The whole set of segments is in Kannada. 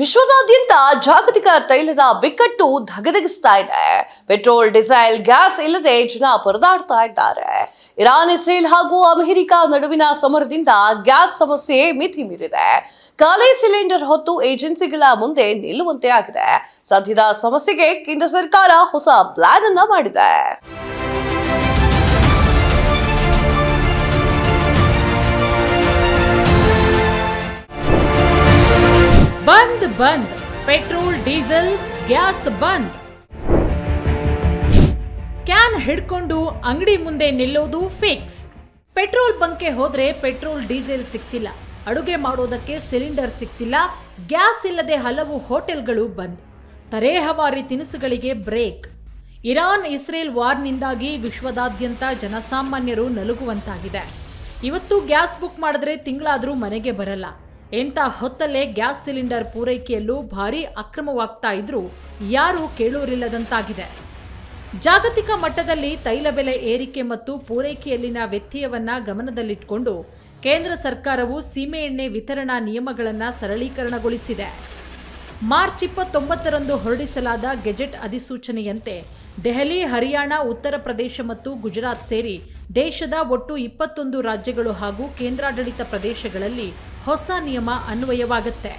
ವಿಶ್ವದಾದ್ಯಂತ ಜಾಗತಿಕ ತೈಲದ ಬಿಕ್ಕಟ್ಟು ಧಗಧಗಿಸ್ತಾ ಇದೆ. ಪೆಟ್ರೋಲ್, ಡೀಸೆಲ್, ಗ್ಯಾಸ್ ಇಲ್ಲದೆ ಜನ ಪರದಾಡ್ತಾ ಇದ್ದಾರೆ. ಇರಾನ್, ಇಸ್ರೇಲ್ ಹಾಗೂ ಅಮೆರಿಕ ನಡುವಿನ ಸಮರದಿಂದ ಗ್ಯಾಸ್ ಸಮಸ್ಯೆ ಮಿತಿ ಮೀರಿದೆ. ಖಾಲಿ ಸಿಲಿಂಡರ್ ಹೊತ್ತು ಏಜೆನ್ಸಿಗಳ ಮುಂದೆ ನಿಲ್ಲುವಂತೆ ಆಗಿದೆ. ಸದ್ಯದ ಸಮಸ್ಯೆಗೆ ಕೇಂದ್ರ ಸರ್ಕಾರ ಹೊಸ ಪ್ಲಾನ್ ಅನ್ನ ಮಾಡಿದೆ. ಬಂದ್ ಪೆಟ್ರೋಲ್, ಡೀಸೆಲ್, ಗ್ಯಾಸ್ ಬಂದ್. ಕ್ಯಾನ್ ಹಿಡ್ಕೊಂಡು ಅಂಗಡಿ ಮುಂದೆ ನಿಲ್ಲೋದು ಫಿಕ್ಸ್. ಪೆಟ್ರೋಲ್ ಬಂಕ್ಗೆ ಹೋದ್ರೆ ಪೆಟ್ರೋಲ್, ಡೀಸೆಲ್ ಸಿಗ್ತಿಲ್ಲ. ಅಡುಗೆ ಮಾಡೋದಕ್ಕೆ ಸಿಲಿಂಡರ್ ಸಿಗ್ತಿಲ್ಲ. ಗ್ಯಾಸ್ ಇಲ್ಲದೆ ಹಲವು ಹೋಟೆಲ್ಗಳು ಬಂದ್. ತರೇಹವಾರಿ ತಿನಿಸುಗಳಿಗೆ ಬ್ರೇಕ್. ಇರಾನ್, ಇಸ್ರೇಲ್ ವಾರ್ನಿಂದಾಗಿ ವಿಶ್ವದಾದ್ಯಂತ ಜನಸಾಮಾನ್ಯರು ನಲುಗುವಂತಾಗಿದೆ. ಇವತ್ತು ಗ್ಯಾಸ್ ಬುಕ್ ಮಾಡಿದ್ರೆ ತಿಂಗಳಾದ್ರೂ ಮನೆಗೆ ಬರಲ್ಲ. ಎಂಥ ಹೊತ್ತಲ್ಲೇ ಗ್ಯಾಸ್ ಸಿಲಿಂಡರ್ ಪೂರೈಕೆಯಲ್ಲೂ ಭಾರೀ ಅಕ್ರಮವಾಗ್ತಾ ಇದ್ರೂ ಯಾರೂ ಕೇಳೋರಿಲ್ಲದಂತಾಗಿದೆ. ಜಾಗತಿಕ ಮಟ್ಟದಲ್ಲಿ ತೈಲ ಬೆಲೆ ಏರಿಕೆ ಮತ್ತು ಪೂರೈಕೆಯಲ್ಲಿನ ವ್ಯತ್ಯಯವನ್ನ ಗಮನದಲ್ಲಿಟ್ಟುಕೊಂಡು ಕೇಂದ್ರ ಸರ್ಕಾರವು ಸೀಮೆಎಣ್ಣೆ ವಿತರಣಾ ನಿಯಮಗಳನ್ನು ಸರಳೀಕರಣಗೊಳಿಸಿದೆ. ಮಾರ್ಚ್ 29ರಂದು ಹೊರಡಿಸಲಾದ ಗೆಜೆಟ್ ಅಧಿಸೂಚನೆಯಂತೆ ದೆಹಲಿ, ಹರಿಯಾಣ, ಉತ್ತರ ಪ್ರದೇಶ ಮತ್ತು ಗುಜರಾತ್ ಸೇರಿ ದೇಶದ ಒಟ್ಟು 21 ರಾಜ್ಯಗಳು ಹಾಗೂ ಕೇಂದ್ರಾಡಳಿತ ಪ್ರದೇಶಗಳಲ್ಲಿ ಹೊಸ ನಿಯಮ ಅನ್ವಯವಾಗುತ್ತೆ.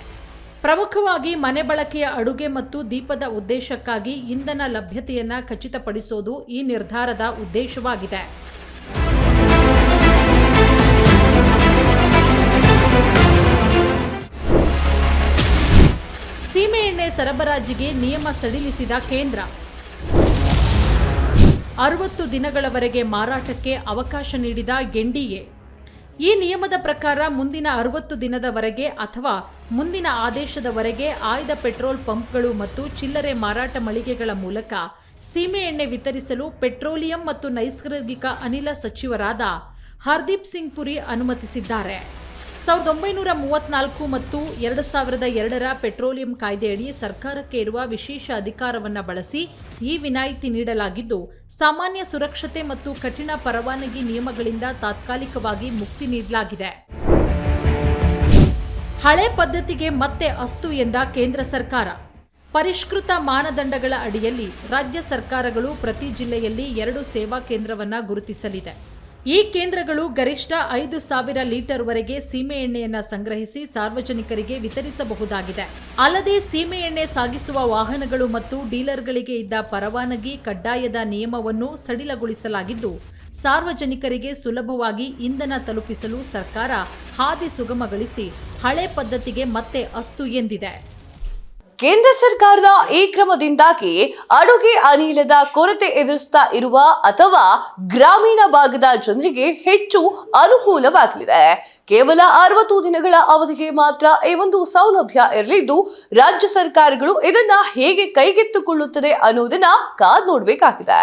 ಪ್ರಮುಖವಾಗಿ ಮನೆ ಬಳಕೆಯ ಅಡುಗೆ ಮತ್ತು ದೀಪದ ಉದ್ದೇಶಕ್ಕಾಗಿ ಇಂಧನ ಲಭ್ಯತೆಯನ್ನು ಖಚಿತಪಡಿಸೋದು ಈ ನಿರ್ಧಾರದ ಉದ್ದೇಶವಾಗಿದೆ. ಸೀಮೆಎಣ್ಣೆ ಸರಬರಾಜಿಗೆ ನಿಯಮ ಸಡಿಲಿಸಿದ ಕೇಂದ್ರ. 60 ದಿನಗಳವರೆಗೆ ಮಾರಾಟಕ್ಕೆ ಅವಕಾಶ ನೀಡಿದ ಎನ್ಡಿಎ. ಈ ನಿಯಮದ ಪ್ರಕಾರ ಮುಂದಿನ 60 ದಿನದವರೆಗೆ ಅಥವಾ ಮುಂದಿನ ಆದೇಶದವರೆಗೆ ಆಯ್ದ ಪೆಟ್ರೋಲ್ ಪಂಪ್ಗಳು ಮತ್ತು ಚಿಲ್ಲರೆ ಮಾರಾಟ ಮಳಿಗೆಗಳ ಮೂಲಕ ಸೀಮೆಎಣ್ಣೆ ವಿತರಿಸಲು ಪೆಟ್ರೋಲಿಯಂ ಮತ್ತು ನೈಸರ್ಗಿಕ ಅನಿಲ ಸಚಿವರಾದ ಹರ್ದೀಪ್ ಸಿಂಗ್ ಪುರಿ ಅನುಮತಿಸಿದ್ದಾರೆ. 1934 ಮತ್ತು 2002ರ ಪೆಟ್ರೋಲಿಯಂ ಕಾಯ್ದೆಯಡಿ ಸರ್ಕಾರಕ್ಕೆ ಇರುವ ವಿಶೇಷ ಅಧಿಕಾರವನ್ನು ಬಳಸಿ ಈ ವಿನಾಯಿತಿ ನೀಡಲಾಗಿದ್ದು, ಸಾಮಾನ್ಯ ಸುರಕ್ಷತೆ ಮತ್ತು ಕಠಿಣ ಪರವಾನಗಿ ನಿಯಮಗಳಿಂದ ತಾತ್ಕಾಲಿಕವಾಗಿ ಮುಕ್ತಿ ನೀಡಲಾಗಿದೆ. ಹಳೆ ಪದ್ಧತಿಗೆ ಮತ್ತೆ ಅಸ್ತು ಎಂದ ಕೇಂದ್ರ ಸರ್ಕಾರ. ಪರಿಷ್ಕೃತ ಮಾನದಂಡಗಳ ಅಡಿಯಲ್ಲಿ ರಾಜ್ಯ ಸರ್ಕಾರಗಳು ಪ್ರತಿ ಜಿಲ್ಲೆಯಲ್ಲಿ 2 ಸೇವಾ ಕೇಂದ್ರವನ್ನು ಗುರುತಿಸಲಿದೆ. ಈ ಕೇಂದ್ರಗಳು ಗರಿಷ್ಠ 5,000 ಲೀಟರ್ವರೆಗೆ ಸೀಮೆಎಣ್ಣೆಯನ್ನು ಸಂಗ್ರಹಿಸಿ ಸಾರ್ವಜನಿಕರಿಗೆ ವಿತರಿಸಬಹುದಾಗಿದೆ. ಅಲ್ಲದೆ ಸೀಮೆಎಣ್ಣೆ ಸಾಗಿಸುವ ವಾಹನಗಳು ಮತ್ತು ಡೀಲರ್ಗಳಿಗೆ ಇದ್ದ ಪರವಾನಗಿ ಕಡ್ಡಾಯದ ನಿಯಮವನ್ನು ಸಡಿಲಗೊಳಿಸಲಾಗಿದ್ದು, ಸಾರ್ವಜನಿಕರಿಗೆ ಸುಲಭವಾಗಿ ಇಂಧನ ತಲುಪಿಸಲು ಸರ್ಕಾರ ಹಾದಿ ಸುಗಮಗೊಳಿಸಿ ಹಳೆ ಪದ್ಧತಿಗೆ ಮತ್ತೆ ಅಸ್ತು ಎಂದಿದೆ. ಕೇಂದ್ರ ಸರ್ಕಾರದ ಈ ಕ್ರಮದಿಂದಾಗಿ ಅಡುಗೆ ಅನಿಲದ ಕೊರತೆ ಎದುರಿಸ್ತಾ ಇರುವ ಅಥವಾ ಗ್ರಾಮೀಣ ಭಾಗದ ಜನರಿಗೆ ಹೆಚ್ಚು ಅನುಕೂಲವಾಗಲಿದೆ. ಕೇವಲ 60 ದಿನಗಳ ಅವಧಿಗೆ ಮಾತ್ರ ಈ ಒಂದು ಸೌಲಭ್ಯ ಇರಲಿದ್ದು, ರಾಜ್ಯ ಸರ್ಕಾರಗಳು ಇದನ್ನ ಹೇಗೆ ಕೈಗೆತ್ತಿಕೊಳ್ಳುತ್ತದೆ ಅನ್ನೋದನ್ನ ಕಾದು ನೋಡಬೇಕಾಗಿದೆ.